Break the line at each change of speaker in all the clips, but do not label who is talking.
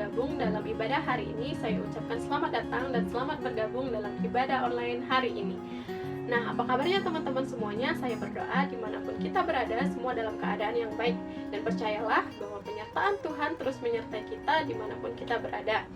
bergabung dalam ibadah hari ini, saya ucapkan selamat datang dan selamat bergabung dalam ibadah online hari ini. Nah, apa kabarnya teman-teman semuanya? Saya berdoa dimanapun kita berada, semua dalam keadaan yang baik. Dan percayalah bahwa penyertaan Tuhan terus menyertai kita dimanapun kita berada.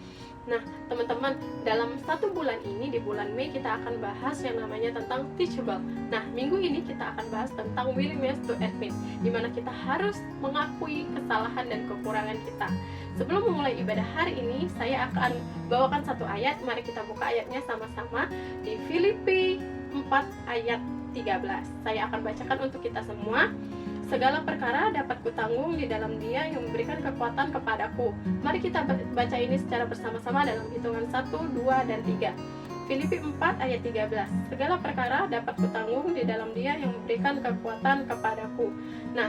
Nah, teman-teman, dalam 1 bulan ini, di bulan Mei, kita akan bahas yang namanya tentang teachable. Nah, minggu ini kita akan bahas tentang willingness to admit, di mana kita harus mengakui kesalahan dan kekurangan kita. Sebelum memulai ibadah hari ini, saya akan bawakan satu ayat. Mari kita buka ayatnya sama-sama di Filipi 4 ayat 13. Saya akan bacakan untuk kita semua. Segala perkara dapat kutanggung di dalam Dia yang memberikan kekuatan kepadaku. Mari kita baca ini secara bersama-sama dalam hitungan 1, 2, dan 3. Filipi 4 ayat 13. Segala perkara dapat kutanggung di dalam Dia yang memberikan kekuatan kepadaku. Nah,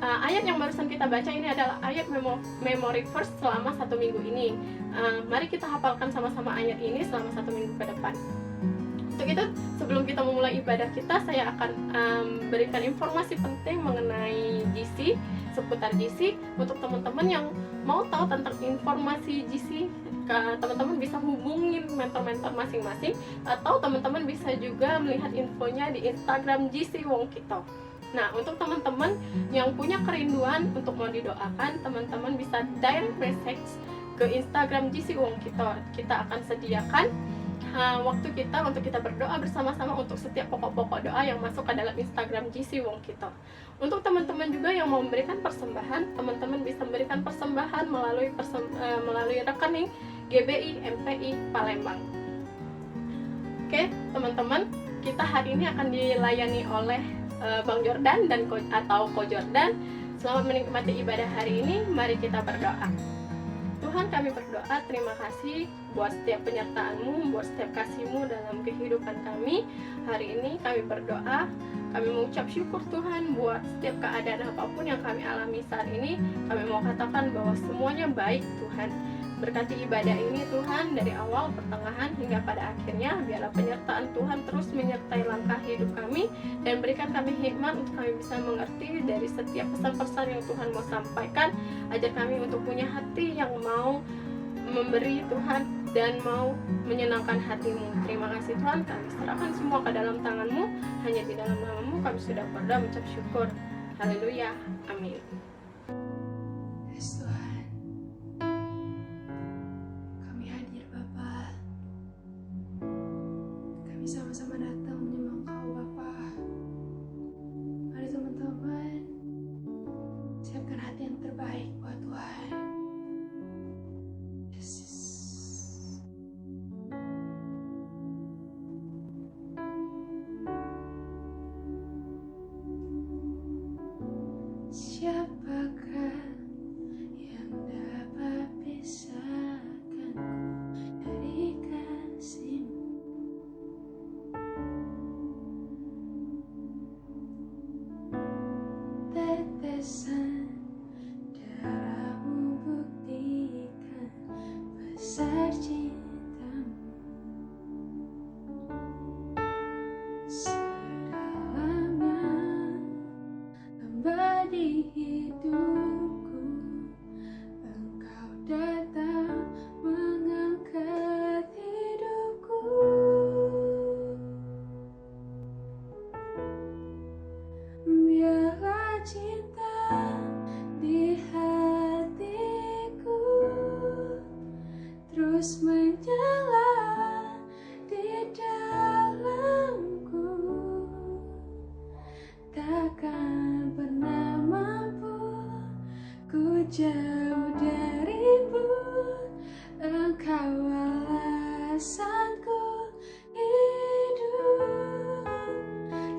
ayat yang barusan kita baca ini adalah ayat memory verse selama 1 minggu ini. Mari kita hafalkan sama-sama ayat ini selama 1 minggu ke depan. Untuk itu, sebelum kita memulai ibadah kita, saya akan berikan informasi penting mengenai GC, seputar GC. Untuk teman-teman yang mau tahu tentang informasi GC, teman-teman bisa hubungin mentor-mentor masing-masing, atau teman-teman bisa juga melihat infonya di Instagram GC Wongkito. Nah, untuk teman-teman yang punya kerinduan untuk mau didoakan, teman-teman bisa direct message ke Instagram GC Wongkito. Kita akan sediakan waktu kita untuk kita berdoa bersama-sama untuk setiap pokok-pokok doa yang masuk ke dalam Instagram GC Wongkito. Untuk teman-teman juga yang mau memberikan persembahan, teman-teman bisa memberikan persembahan melalui rekening GBI MPI Palembang. Oke, teman-teman, kita hari ini akan dilayani oleh Bang Jordan atau Ko Jordan. Selamat menikmati ibadah hari ini. Mari kita berdoa. Tuhan, kami berdoa, terima kasih buat setiap penyertaan-Mu, buat setiap kasih-Mu dalam kehidupan kami. Hari ini kami berdoa, kami mengucap syukur Tuhan buat setiap keadaan apapun yang kami alami saat ini. Kami mau katakan bahwa semuanya baik Tuhan. Berkati ibadah ini Tuhan, dari awal, pertengahan, hingga pada akhirnya. Biarlah penyertaan Tuhan terus menyertai langkah hidup kami, dan berikan kami hikmat untuk kami bisa mengerti dari setiap pesan-pesan yang Tuhan mau sampaikan. Ajar kami untuk punya hati yang mau memberi Tuhan, dan mau menyenangkan hati-Mu. Terima kasih Tuhan, kami serahkan semua ke dalam tangan-Mu. Hanya di dalam nama-Mu kami sudah berdoa mengucap syukur. Haleluya, amin.
Yes, Tuhan. Kami hadir Bapa. Kami sama-sama datang menyembah Engkau Bapa. Mari teman-teman, siapkan hati yang terbaik buat Tuhan. Yesus. Siapakah yang dapat pisahkanku dari kasih-Mu? Tetesan darah-Mu buktikan besar cinta-Mu. Sedalamnya hamba di hidupku, Engkau datang mengangkat hidupku. Biarlah cinta di hatiku terus menyala di dalamku. Takkan pernah mampu ku jauh dari-Mu. Engkau alasanku hidup.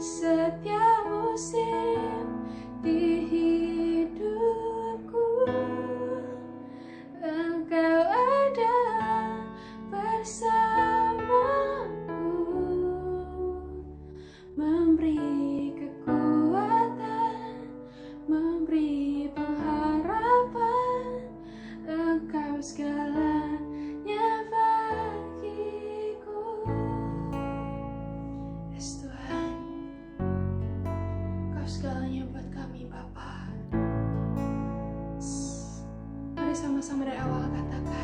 Setiap musim di hidupku, Engkau ada bersamaku, memberi kekuatan, memberi pengharapan. Engkau segalanya bagiku. Yes Tuhan, Engkau segalanya buat kami Bapa. Mari sama-sama dari awal katakan,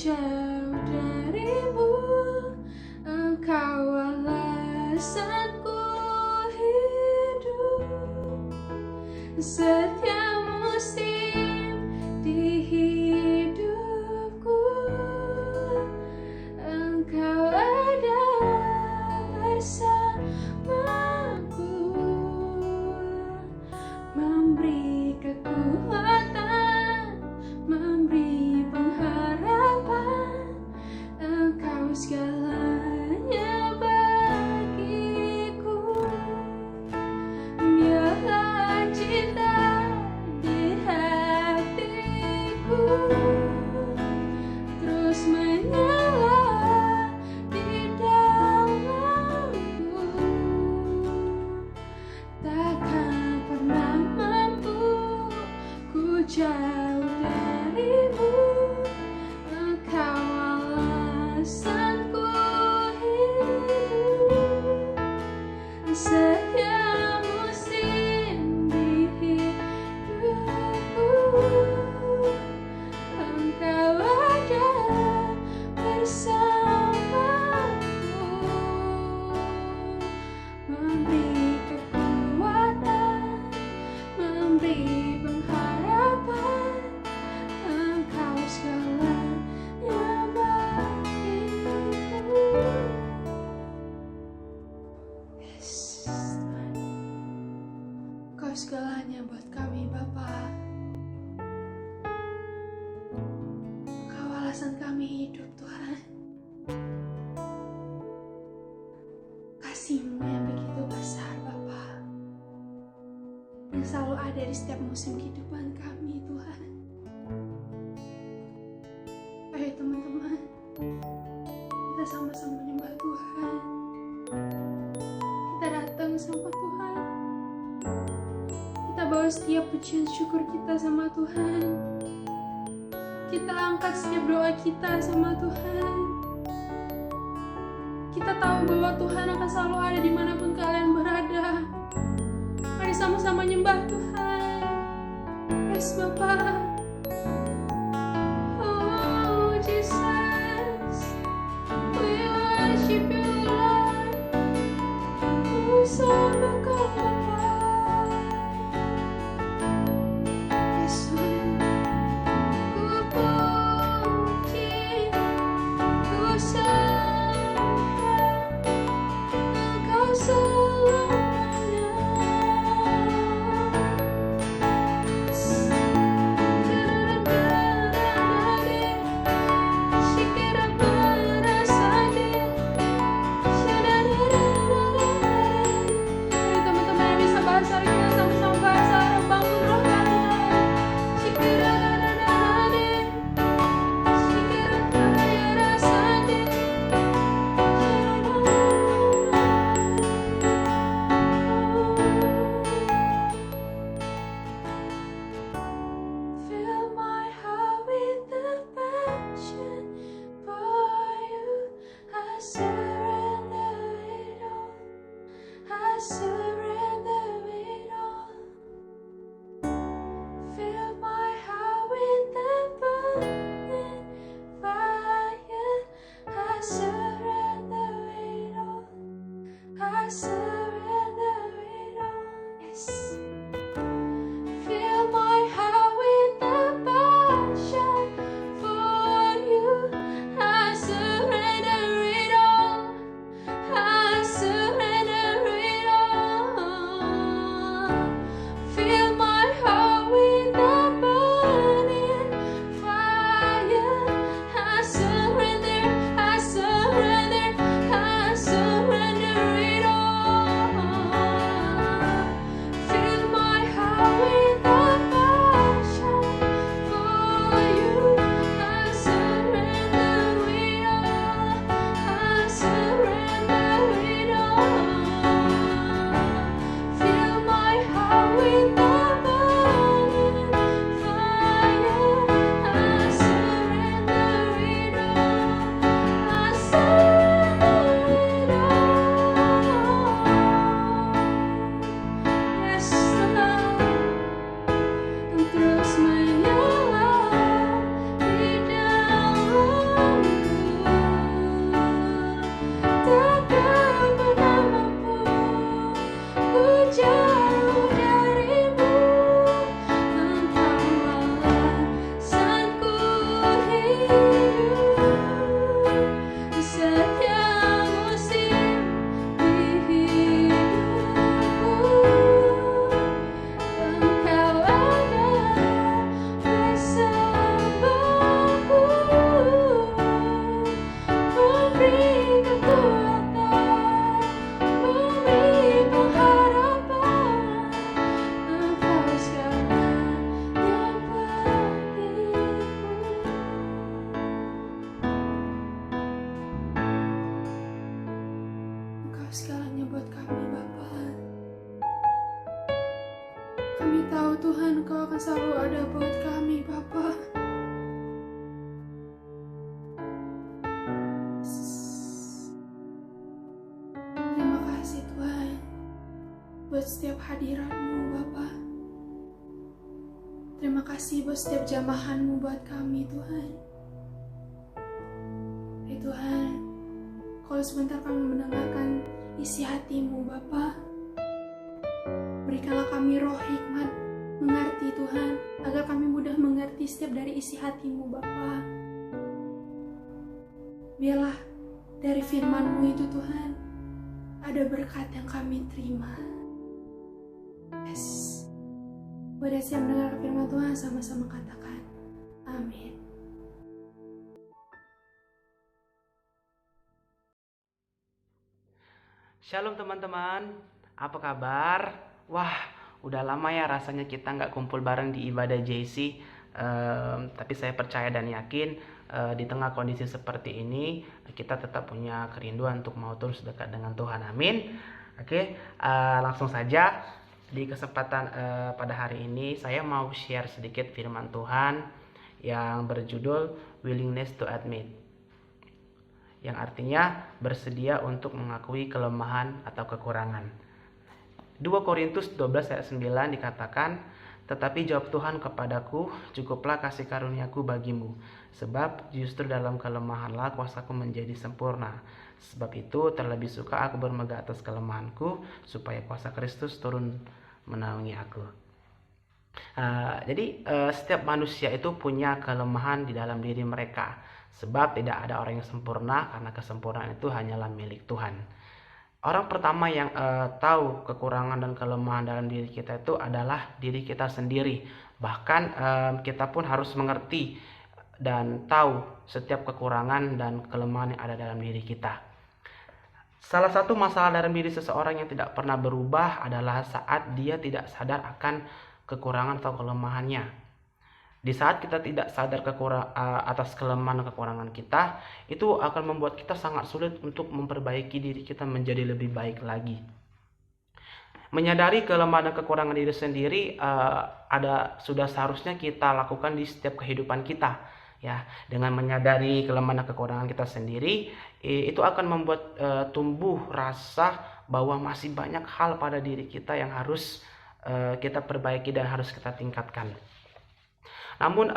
jauh darimu, Engkau alasanku hidup. Setiap musim di hidupku, Engkau ada bersamaku, memberi kekuatan, memberi pengharapan. Engkau segalanya bagiku. Biarlah cinta di hatiku terus menyala di dalamku. Takkan pernah mampu ku jauh darimu, Engkau alasanku hidup. Setiap musim di hidupku, Engkau ada bersamaku, memberi kekuatan, memberi pengharapan. Engkau segalanya bagiku. Yes, Tuhan. Engkau segalanya buat kami, Bapa. Engkau alasan kami hidup, Tuhan. Kasih-Mu yang begitu besar, Bapa, yang selalu ada di setiap musim kehidupan kami, Tuhan. Ayo teman-teman, kita sama-sama menyembah Tuhan. Kita datang sama Tuhan. Kita bawa setiap pujian syukur kita sama Tuhan. Kita angkat setiap doa kita sama Tuhan. Kita tahu bahwa Tuhan akan selalu ada dimanapun kalian berada. Mari sama-sama nyembah Tuhan. Yes, Bapa. Oh, Jesus, we worship you, Lord. Ku sembah Kau, Bapa. Yesus, ku puji, ku sembah Engkau selamanya. akan selalu ada buat kami, Bapa. Terima kasih Tuhan buat setiap hadirat-Mu, Bapa. Terima kasih buat setiap jamahan-Mu buat kami, Tuhan. Tuhan, kalau sebentar kami mendengarkan isi hati-Mu, Bapa, berikanlah kami roh hikmat, mengerti Tuhan, agar kami mudah mengerti setiap dari isi hati-Mu, Bapa. Biarlah dari firman-Mu itu, Tuhan, ada berkat yang kami terima. Yes. Buat yang siap mendengar firman Tuhan, sama-sama katakan, amin.
Shalom teman-teman, apa kabar? Wah, udah lama ya rasanya kita nggak kumpul bareng di ibadah JC. Tapi saya percaya dan yakin di tengah kondisi seperti ini kita tetap punya kerinduan untuk mau terus dekat dengan Tuhan. Amin. Oke, langsung saja di kesempatan pada hari ini saya mau share sedikit firman Tuhan yang berjudul Willingness to Admit, yang artinya bersedia untuk mengakui kelemahan atau kekurangan. 2 Korintus 12 ayat 9 dikatakan, "Tetapi jawab Tuhan kepadaku, cukuplah kasih karuniaku bagimu, sebab justru dalam kelemahanlah kuasaku menjadi sempurna. Sebab itu terlebih suka aku bermegah atas kelemahanku, supaya kuasa Kristus turun menaungi aku." Jadi setiap manusia itu punya kelemahan di dalam diri mereka. Sebab tidak ada orang yang sempurna, karena kesempurnaan itu hanyalah milik Tuhan. Orang pertama yang tahu kekurangan dan kelemahan dalam diri kita itu adalah diri kita sendiri. Bahkan kita pun harus mengerti dan tahu setiap kekurangan dan kelemahan yang ada dalam diri kita. Salah satu masalah dalam diri seseorang yang tidak pernah berubah adalah saat dia tidak sadar akan kekurangan atau kelemahannya. Di saat kita tidak sadar atas kelemahan dan kekurangan kita, itu akan membuat kita sangat sulit untuk memperbaiki diri kita menjadi lebih baik lagi. Menyadari kelemahan dan kekurangan diri sendiri sudah seharusnya kita lakukan di setiap kehidupan kita. Ya, dengan menyadari kelemahan dan kekurangan kita sendiri, itu akan membuat tumbuh rasa bahwa masih banyak hal pada diri kita yang harus kita perbaiki dan harus kita tingkatkan. Namun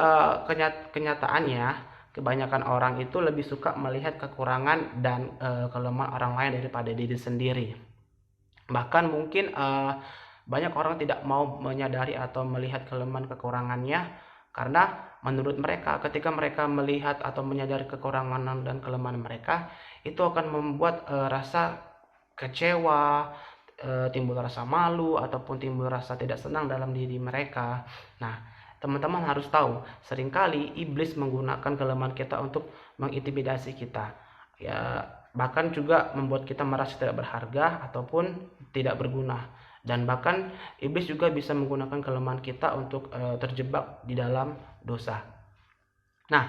kenyataannya kebanyakan orang itu lebih suka melihat kekurangan dan kelemahan orang lain daripada diri sendiri. Bahkan mungkin banyak orang tidak mau menyadari atau melihat kelemahan kekurangannya, karena menurut mereka ketika mereka melihat atau menyadari kekurangan dan kelemahan mereka, itu akan membuat rasa kecewa, timbul rasa malu, ataupun timbul rasa tidak senang dalam diri mereka. Nah, teman-teman harus tahu, seringkali iblis menggunakan kelemahan kita untuk mengintimidasi kita. Ya, bahkan juga membuat kita merasa tidak berharga ataupun tidak berguna. Dan bahkan iblis juga bisa menggunakan kelemahan kita untuk terjebak di dalam dosa. Nah,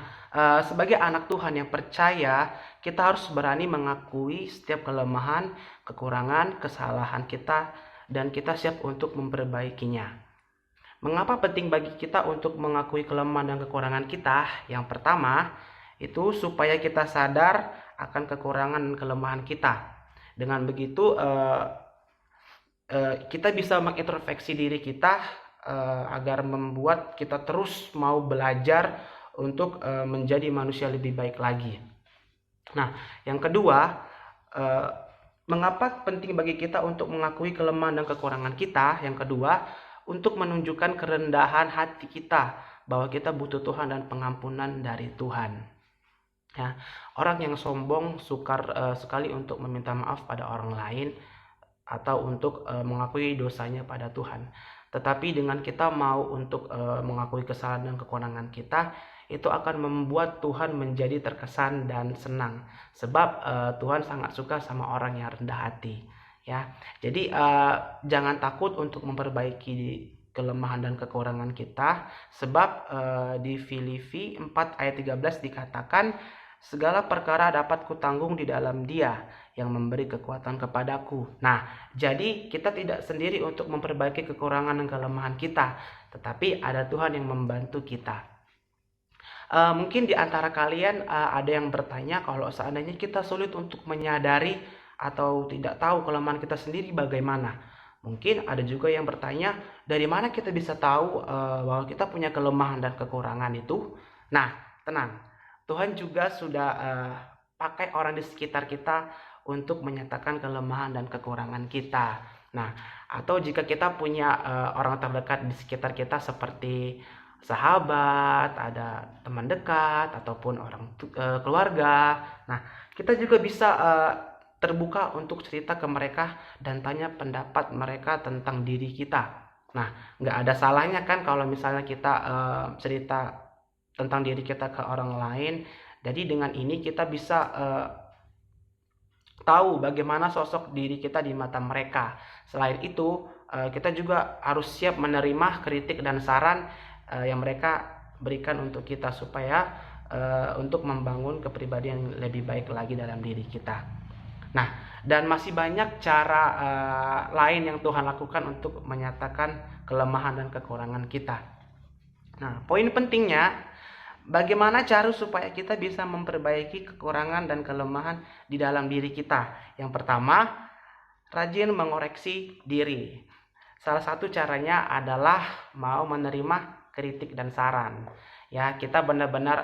sebagai anak Tuhan yang percaya, kita harus berani mengakui setiap kelemahan, kekurangan, kesalahan kita, dan kita siap untuk memperbaikinya. Mengapa penting bagi kita untuk mengakui kelemahan dan kekurangan kita? Yang pertama, itu supaya kita sadar akan kekurangan dan kelemahan kita. Dengan begitu, kita bisa mengintrospeksi diri kita agar membuat kita terus mau belajar untuk menjadi manusia lebih baik lagi. Nah, yang kedua, mengapa penting bagi kita untuk mengakui kelemahan dan kekurangan kita? Yang kedua, untuk menunjukkan kerendahan hati kita bahwa kita butuh Tuhan dan pengampunan dari Tuhan. Ya, orang yang sombong sukar sekali untuk meminta maaf pada orang lain atau untuk mengakui dosanya pada Tuhan. Tetapi dengan kita mau untuk mengakui kesalahan dan kekurangan kita, itu akan membuat Tuhan menjadi terkesan dan senang. Sebab Tuhan sangat suka sama orang yang rendah hati. Ya, jadi jangan takut untuk memperbaiki kelemahan dan kekurangan kita, sebab di Filipi 4 ayat 13 dikatakan, "Segala perkara dapat kutanggung di dalam Dia yang memberi kekuatan kepadaku." Nah, jadi kita tidak sendiri untuk memperbaiki kekurangan dan kelemahan kita, tetapi ada Tuhan yang membantu kita. Mungkin di antara kalian ada yang bertanya, kalau seandainya kita sulit untuk menyadari atau tidak tahu kelemahan kita sendiri bagaimana? Mungkin ada juga yang bertanya, dari mana kita bisa tahu bahwa kita punya kelemahan dan kekurangan itu? Nah, tenang. Tuhan juga sudah pakai orang di sekitar kita untuk menyatakan kelemahan dan kekurangan kita. Nah, atau jika kita punya orang terdekat di sekitar kita seperti sahabat, ada teman dekat, ataupun orang keluarga. Nah, kita juga bisa terbuka untuk cerita ke mereka dan tanya pendapat mereka tentang diri kita. Nah, nggak ada salahnya kan kalau misalnya kita cerita tentang diri kita ke orang lain. Jadi dengan ini kita bisa tahu bagaimana sosok diri kita di mata mereka. Selain itu, kita juga harus siap menerima kritik dan saran yang mereka berikan untuk kita supaya untuk membangun kepribadian yang lebih baik lagi dalam diri kita. Nah, dan masih banyak cara lain yang Tuhan lakukan untuk menyatakan kelemahan dan kekurangan kita. Nah, poin pentingnya, bagaimana cara supaya kita bisa memperbaiki kekurangan dan kelemahan di dalam diri kita? Yang pertama, rajin mengoreksi diri. Salah satu caranya adalah mau menerima kritik dan saran. Ya, kita benar-benar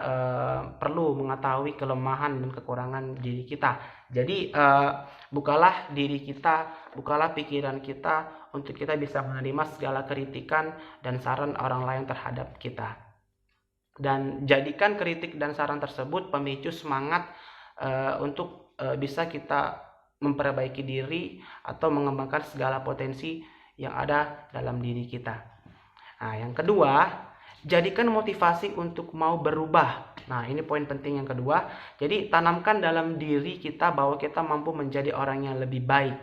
perlu mengetahui kelemahan dan kekurangan diri kita. Jadi bukalah diri kita, bukalah pikiran kita untuk kita bisa menerima segala kritikan dan saran orang lain terhadap kita. Dan jadikan kritik dan saran tersebut pemicu semangat untuk bisa kita memperbaiki diri atau mengembangkan segala potensi yang ada dalam diri kita. Nah, yang kedua, jadikan motivasi untuk mau berubah. Nah, ini poin penting yang kedua. Jadi, tanamkan dalam diri kita bahwa kita mampu menjadi orang yang lebih baik.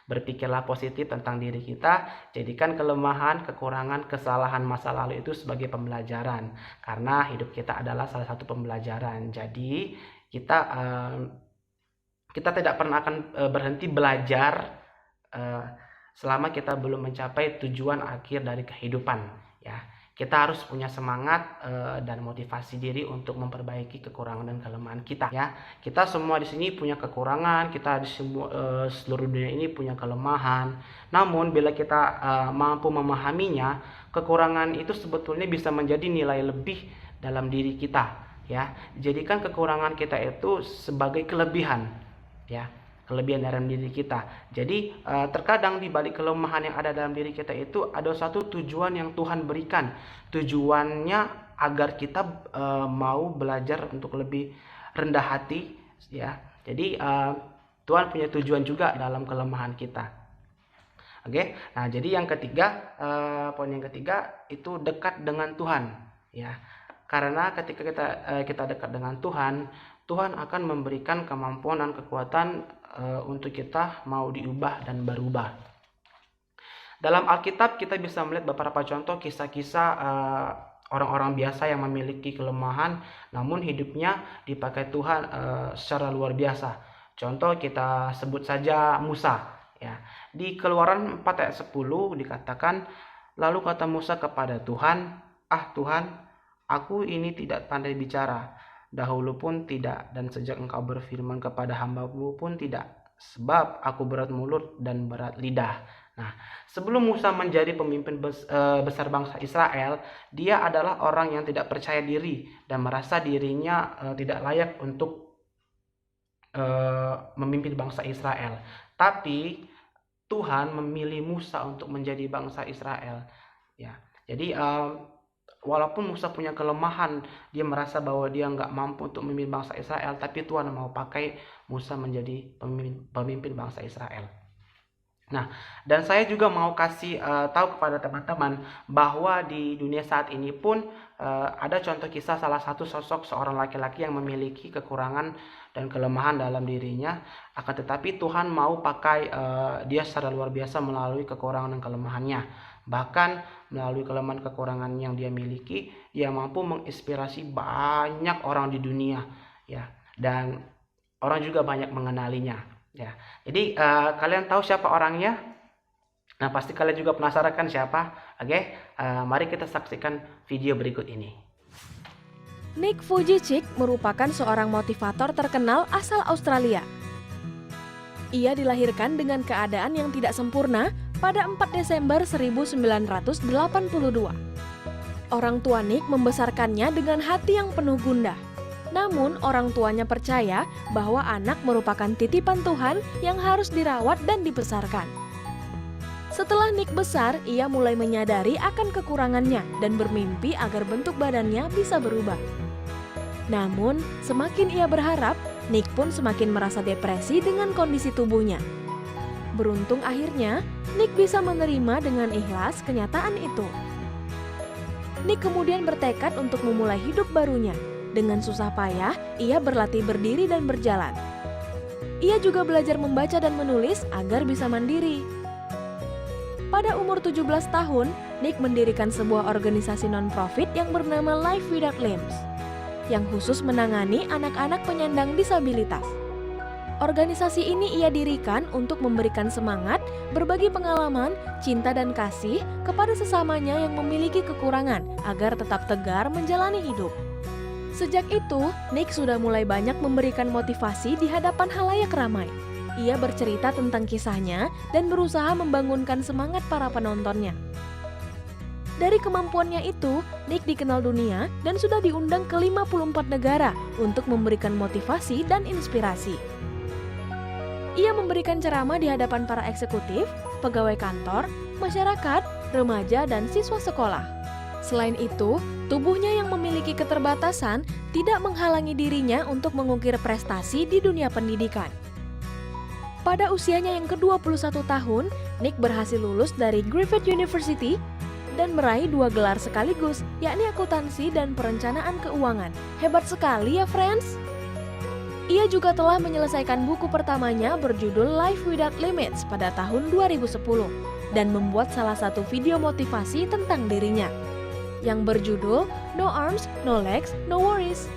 Berpikirlah positif tentang diri kita. Jadikan kelemahan, kekurangan, kesalahan masa lalu itu sebagai pembelajaran. Karena hidup kita adalah salah satu pembelajaran. Jadi, kita tidak pernah akan berhenti belajar selama kita belum mencapai tujuan akhir dari kehidupan. Ya, kita harus punya semangat dan motivasi diri untuk memperbaiki kekurangan dan kelemahan kita. Ya, kita semua di sini punya kekurangan, kita di seluruh dunia ini punya kelemahan. Namun bila kita mampu memahaminya, kekurangan itu sebetulnya bisa menjadi nilai lebih dalam diri kita. Ya, jadikan kekurangan kita itu sebagai kelebihan. Ya, kelebihan dalam diri kita. Jadi terkadang di balik kelemahan yang ada dalam diri kita itu ada satu tujuan yang Tuhan berikan. Tujuannya agar kita mau belajar untuk lebih rendah hati, ya. Jadi Tuhan punya tujuan juga dalam kelemahan kita. Oke. Nah, jadi yang ketiga, poin yang ketiga itu dekat dengan Tuhan, ya. Karena ketika kita dekat dengan Tuhan, Tuhan akan memberikan kemampuan dan kekuatan untuk kita mau diubah dan berubah. Dalam Alkitab kita bisa melihat beberapa contoh kisah-kisah orang-orang biasa yang memiliki kelemahan, namun hidupnya dipakai Tuhan secara luar biasa. Contoh kita sebut saja Musa. Ya, di Keluaran 4 ayat 10 dikatakan, lalu kata Musa kepada Tuhan, Tuhan, aku ini tidak pandai bicara. Dahulu pun tidak, dan sejak engkau berfirman kepada hamba-Mu pun tidak, sebab aku berat mulut dan berat lidah. Nah, sebelum Musa menjadi pemimpin besar bangsa Israel, dia adalah orang yang tidak percaya diri dan merasa dirinya tidak layak untuk memimpin bangsa Israel. Tapi Tuhan memilih Musa untuk menjadi bangsa Israel. Ya, jadi walaupun Musa punya kelemahan, dia merasa bahwa dia nggak mampu untuk memimpin bangsa Israel, tapi Tuhan mau pakai Musa menjadi pemimpin bangsa Israel. Nah, dan saya juga mau kasih tahu kepada teman-teman bahwa di dunia saat ini pun ada contoh kisah salah satu sosok seorang laki-laki yang memiliki kekurangan dan kelemahan dalam dirinya, akan tetapi Tuhan mau pakai dia secara luar biasa melalui kekurangan dan kelemahannya. Bahkan melalui kelemahan kekurangan yang dia miliki, dia mampu menginspirasi banyak orang di dunia, ya, dan orang juga banyak mengenalinya, ya. Jadi kalian tahu siapa orangnya? Nah, pasti kalian juga penasaran kan siapa? Oke, mari kita saksikan video berikut ini.
Nick Vujicic merupakan seorang motivator terkenal asal Australia. Ia dilahirkan dengan keadaan yang tidak sempurna pada 4 Desember 1982. Orang tua Nick membesarkannya dengan hati yang penuh gundah. Namun, orang tuanya percaya bahwa anak merupakan titipan Tuhan yang harus dirawat dan dibesarkan. Setelah Nick besar, ia mulai menyadari akan kekurangannya dan bermimpi agar bentuk badannya bisa berubah. Namun, semakin ia berharap, Nick pun semakin merasa depresi dengan kondisi tubuhnya. Beruntung akhirnya, Nick bisa menerima dengan ikhlas kenyataan itu. Nick kemudian bertekad untuk memulai hidup barunya. Dengan susah payah, ia berlatih berdiri dan berjalan. Ia juga belajar membaca dan menulis agar bisa mandiri. Pada umur 17 tahun, Nick mendirikan sebuah organisasi non-profit yang bernama Life Without Limbs, yang khusus menangani anak-anak penyandang disabilitas. Organisasi ini ia dirikan untuk memberikan semangat, berbagi pengalaman, cinta dan kasih kepada sesamanya yang memiliki kekurangan agar tetap tegar menjalani hidup. Sejak itu, Nick sudah mulai banyak memberikan motivasi di hadapan halayak ramai. Ia bercerita tentang kisahnya dan berusaha membangunkan semangat para penontonnya. Dari kemampuannya itu, Nick dikenal dunia dan sudah diundang ke 54 negara untuk memberikan motivasi dan inspirasi. Ia memberikan ceramah di hadapan para eksekutif, pegawai kantor, masyarakat, remaja, dan siswa sekolah. Selain itu, tubuhnya yang memiliki keterbatasan tidak menghalangi dirinya untuk mengukir prestasi di dunia pendidikan. Pada usianya yang ke-21 tahun, Nick berhasil lulus dari Griffith University dan meraih 2 gelar sekaligus, yakni akuntansi dan perencanaan keuangan. Hebat sekali ya, friends! Ia juga telah menyelesaikan buku pertamanya berjudul Life Without Limits pada tahun 2010 dan membuat salah satu video motivasi tentang dirinya yang berjudul No Arms, No Legs, No Worries.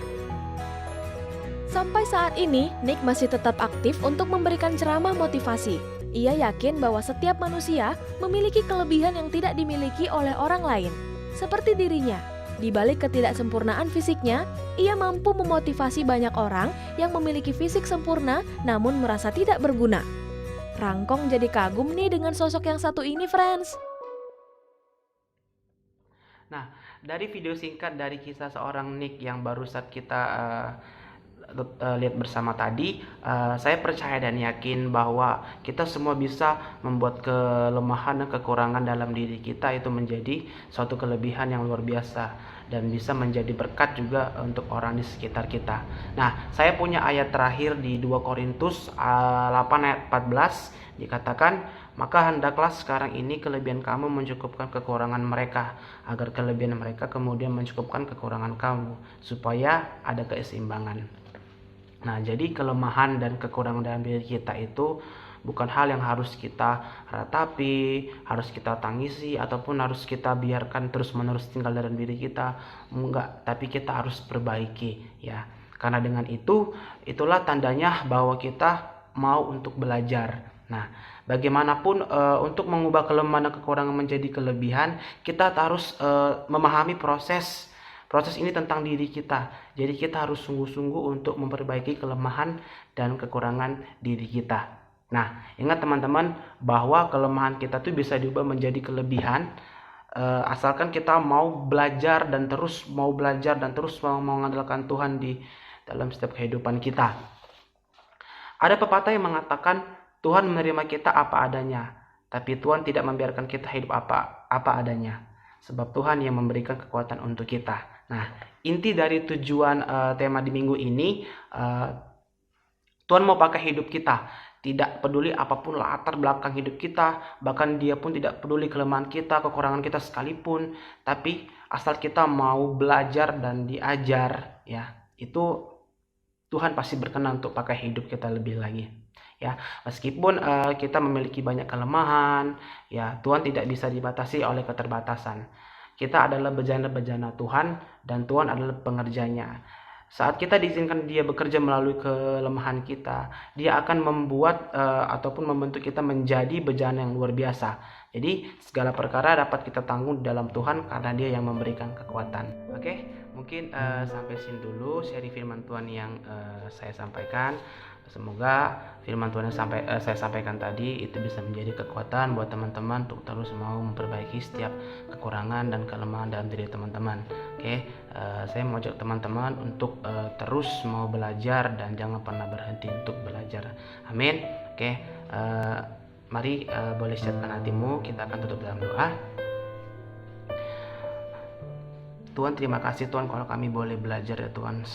Sampai saat ini, Nick masih tetap aktif untuk memberikan ceramah motivasi. Ia yakin bahwa setiap manusia memiliki kelebihan yang tidak dimiliki oleh orang lain, seperti dirinya. Di balik ketidaksempurnaan fisiknya, ia mampu memotivasi banyak orang yang memiliki fisik sempurna namun merasa tidak berguna. Rangkong jadi kagum nih dengan sosok yang satu ini, friends.
Nah, dari video singkat dari kisah seorang Nick yang barusan kita lihat bersama tadi, saya percaya dan yakin bahwa kita semua bisa membuat kelemahan dan kekurangan dalam diri kita itu menjadi suatu kelebihan yang luar biasa dan bisa menjadi berkat juga untuk orang di sekitar kita. Nah, saya punya ayat terakhir di 2 Korintus 8 ayat 14, dikatakan, maka hendaklah sekarang ini kelebihan kamu mencukupkan kekurangan mereka, agar kelebihan mereka kemudian mencukupkan kekurangan kamu, supaya ada keseimbangan. Nah, jadi kelemahan dan kekurangan dalam diri kita itu bukan hal yang harus kita ratapi, harus kita tangisi, ataupun harus kita biarkan terus-menerus tinggal dalam diri kita. Enggak, tapi kita harus perbaiki ya. Karena dengan itulah tandanya bahwa kita mau untuk belajar. Nah, bagaimanapun untuk mengubah kelemahan dan kekurangan menjadi kelebihan, kita harus memahami proses ini tentang diri kita. Jadi kita harus sungguh-sungguh untuk memperbaiki kelemahan dan kekurangan diri kita. Nah, ingat teman-teman bahwa kelemahan kita tuh bisa diubah menjadi kelebihan asalkan kita mau belajar dan terus mau mengandalkan Tuhan di dalam setiap kehidupan kita. Ada pepatah yang mengatakan Tuhan menerima kita apa adanya, tapi Tuhan tidak membiarkan kita hidup apa adanya. Sebab Tuhan yang memberikan kekuatan untuk kita. Nah, inti dari tujuan tema di minggu ini, Tuhan mau pakai hidup kita. Tidak peduli apapun latar belakang hidup kita, bahkan Dia pun tidak peduli kelemahan kita, kekurangan kita sekalipun. Tapi asal kita mau belajar dan diajar, ya, itu Tuhan pasti berkenan untuk pakai hidup kita lebih lagi. Ya, meskipun kita memiliki banyak kelemahan, ya, Tuhan tidak bisa dibatasi oleh keterbatasan. Kita adalah bejana-bejana Tuhan dan Tuhan adalah pengerjanya. Saat kita diizinkan dia bekerja melalui kelemahan kita, dia akan membuat ataupun membentuk kita menjadi bejana yang luar biasa. Jadi segala perkara dapat kita tanggung dalam Tuhan karena dia yang memberikan kekuatan. Oke, mungkin sampai sini dulu seri firman Tuhan yang saya sampaikan. Semoga firman Tuhan yang saya sampaikan tadi itu bisa menjadi kekuatan buat teman-teman untuk terus mau memperbaiki setiap kekurangan dan kelemahan dalam diri teman-teman. Oke, saya mau ajak teman-teman untuk terus mau belajar dan jangan pernah berhenti untuk belajar. Amin. Oke, mari boleh siapkan hatimu, kita akan tutup dalam doa. Tuhan, terima kasih Tuhan kalau kami boleh belajar ya Tuhan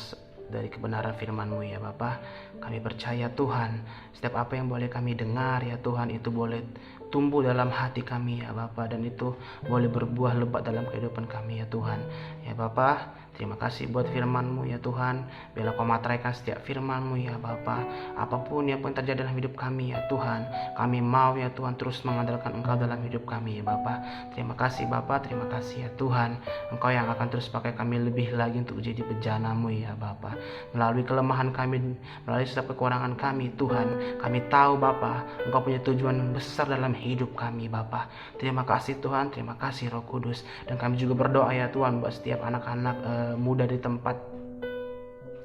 dari kebenaran firman-Mu ya Bapa. Kami percaya Tuhan, setiap apa yang boleh kami dengar ya Tuhan itu boleh tumbuh dalam hati kami ya Bapa, dan itu boleh berbuah lebat dalam kehidupan kami ya Tuhan. Ya Bapa, terima kasih buat firman-Mu ya Tuhan. Biarlah Kau materaikan setiap firman-Mu ya Bapa. Apapun yang pun terjadi dalam hidup kami ya Tuhan, kami mau ya Tuhan terus mengandalkan Engkau dalam hidup kami ya Bapa. Terima kasih Bapa, terima kasih ya Tuhan. Engkau yang akan terus pakai kami lebih lagi untuk jadi bejana-Mu ya Bapa. Melalui kelemahan kami, melalui setiap kekurangan kami Tuhan, kami tahu Bapa, Engkau punya tujuan besar dalam hidup kami Bapa. Terima kasih Tuhan, terima kasih Roh Kudus. Dan kami juga berdoa ya Tuhan buat setiap anak-anak muda di tempat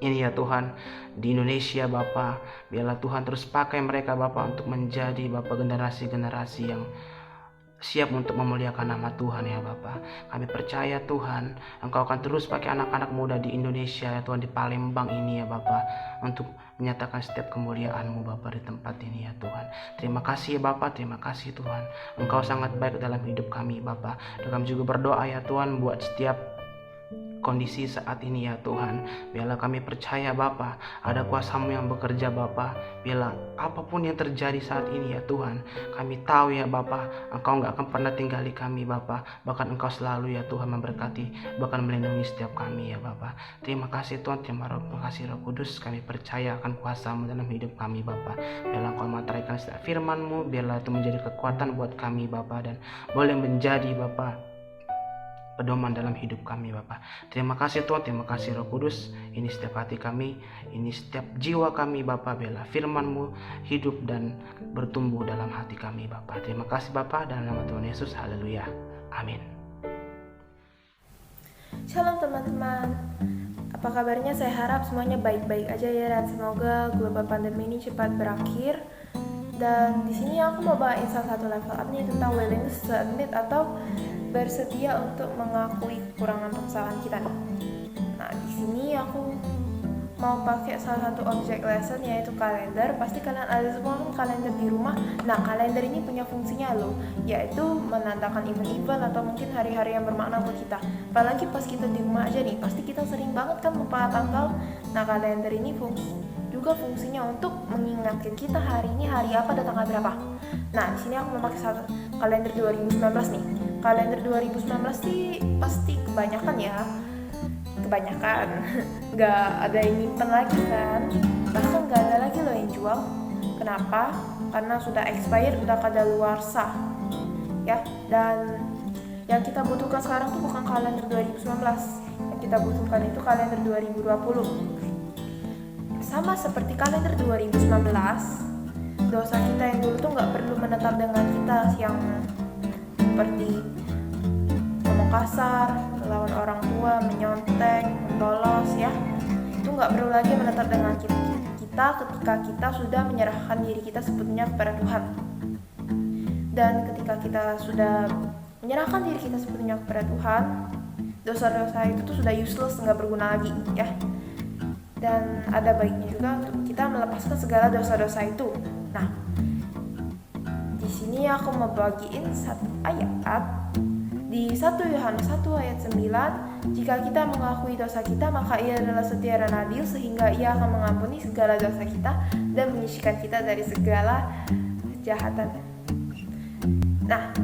ini ya Tuhan, di Indonesia Bapa. Biarlah Tuhan terus pakai mereka Bapa untuk menjadi Bapa generasi-generasi yang siap untuk memuliakan nama Tuhan ya Bapa. Kami percaya Tuhan, Engkau akan terus pakai anak-anak muda di Indonesia ya Tuhan, di Palembang ini ya Bapa, untuk menyatakan setiap kemuliaan-Mu Bapa di tempat ini ya Tuhan. Terima kasih ya Bapa, terima kasih Tuhan. Engkau sangat baik dalam hidup kami Bapa. Dan kami juga berdoa ya Tuhan buat setiap kondisi saat ini ya Tuhan. Biarlah kami percaya Bapa, ada kuasa-Mu yang bekerja Bapa. Biarlah apapun yang terjadi saat ini ya Tuhan, kami tahu ya Bapa, Engkau gak akan pernah tinggali kami Bapa. Bahkan Engkau selalu ya Tuhan memberkati, bahkan melindungi setiap kami ya Bapa. Terima kasih Tuhan, terima kasih Roh Kudus. Kami percaya akan kuasa-Mu dalam hidup kami Bapa. Biarlah Engkau materaikan setiap firman-Mu, biarlah itu menjadi kekuatan buat kami Bapa, dan boleh menjadi Bapa pedoman dalam hidup kami Bapa. Terima kasih Tuhan, terima kasih Roh Kudus. Ini setiap hati kami, ini setiap jiwa kami Bapa. Biarlah firman-Mu hidup dan bertumbuh dalam hati kami Bapa. Terima kasih Bapa, dalam nama Tuhan Yesus. Haleluya. Amin.
Shalom teman-teman. Apa kabarnya? Saya harap semuanya baik-baik aja ya, dan semoga global pandemi ini cepat berakhir. Dan di sini aku mau bawain salah satu level up nih tentang willingness to admit atau bersedia untuk mengakui kekurangan kesalahan kita. Nah, di sini aku mau pakai salah satu objek lesson yaitu kalender. Pasti kalian ada semua kan kalender di rumah. Nah, kalender ini punya fungsinya loh, yaitu menandakan event-event atau mungkin hari-hari yang bermakna buat kita. Apalagi pas kita di rumah aja nih, pasti kita sering banget kan lupa tanggal. Nah, kalender ini fungsinya untuk mengingatkan kita hari ini hari apa dan tanggal berapa. Nah, di sini aku mau pakai satu kalender 2019 nih. Kalender 2019 sih pasti kebanyakan nggak ada yang nyimpen lagi kan, bahkan nggak ada lagi loh yang jual. Kenapa? Karena sudah expired, udah kadaluarsa ya. Dan yang kita butuhkan sekarang tuh bukan kalender 2019, yang kita butuhkan itu kalender 2020. Sama seperti kalender 2019, dosa kita yang dulu tuh nggak perlu menetap dengan kita, yang seperti ngomong kasar, melawan orang tua, menyontek, membolos ya. Itu nggak perlu lagi menetap dengan kita ketika kita sudah menyerahkan diri kita sepenuhnya kepada Tuhan. Dan ketika kita sudah menyerahkan diri kita sepenuhnya kepada Tuhan, dosa-dosa itu tuh sudah useless, nggak berguna lagi ya. Dan ada baiknya juga untuk kita melepaskan segala dosa-dosa itu. Nah, di sini aku mau bagiin satu ayat di 1 Yohanes 1 ayat 9. Jika kita mengakui dosa kita, maka Ia adalah setia dan adil, sehingga Ia akan mengampuni segala dosa kita dan menyucikan kita dari segala kejahatan. Nah,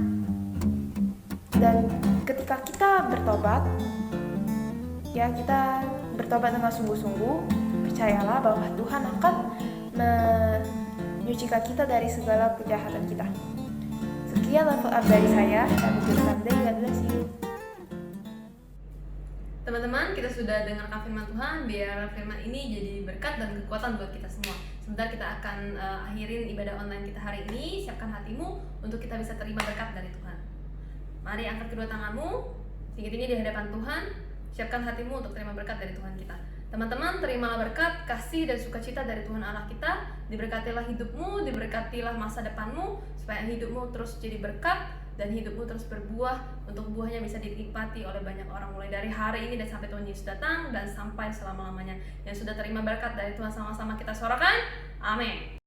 dan ketika kita bertobat, ya kita bertobat dengan sungguh-sungguh, percayalah bahwa Tuhan akan menyucikan kita dari segala kejahatan kita. Sekian level up dari saya, dan God bless you.
Teman-teman, kita sudah dengarkan firman Tuhan. Biar firman ini jadi berkat dan kekuatan buat kita semua. Sebentar kita akan akhirin ibadah online kita hari ini. Siapkan hatimu untuk kita bisa terima berkat dari Tuhan. Mari angkat kedua tanganmu, tinggi-tinggi di hadapan Tuhan. Siapkan hatimu untuk terima berkat dari Tuhan kita. Teman-teman, terimalah berkat, kasih dan sukacita dari Tuhan Allah kita. Diberkatilah hidupmu, diberkatilah masa depanmu, supaya hidupmu terus jadi berkat dan hidupmu terus berbuah, untuk buahnya bisa dinikmati oleh banyak orang mulai dari hari ini dan sampai Tuhan Yesus datang dan sampai selama-lamanya. Yang sudah terima berkat dari Tuhan, sama-sama kita sorakan, amin.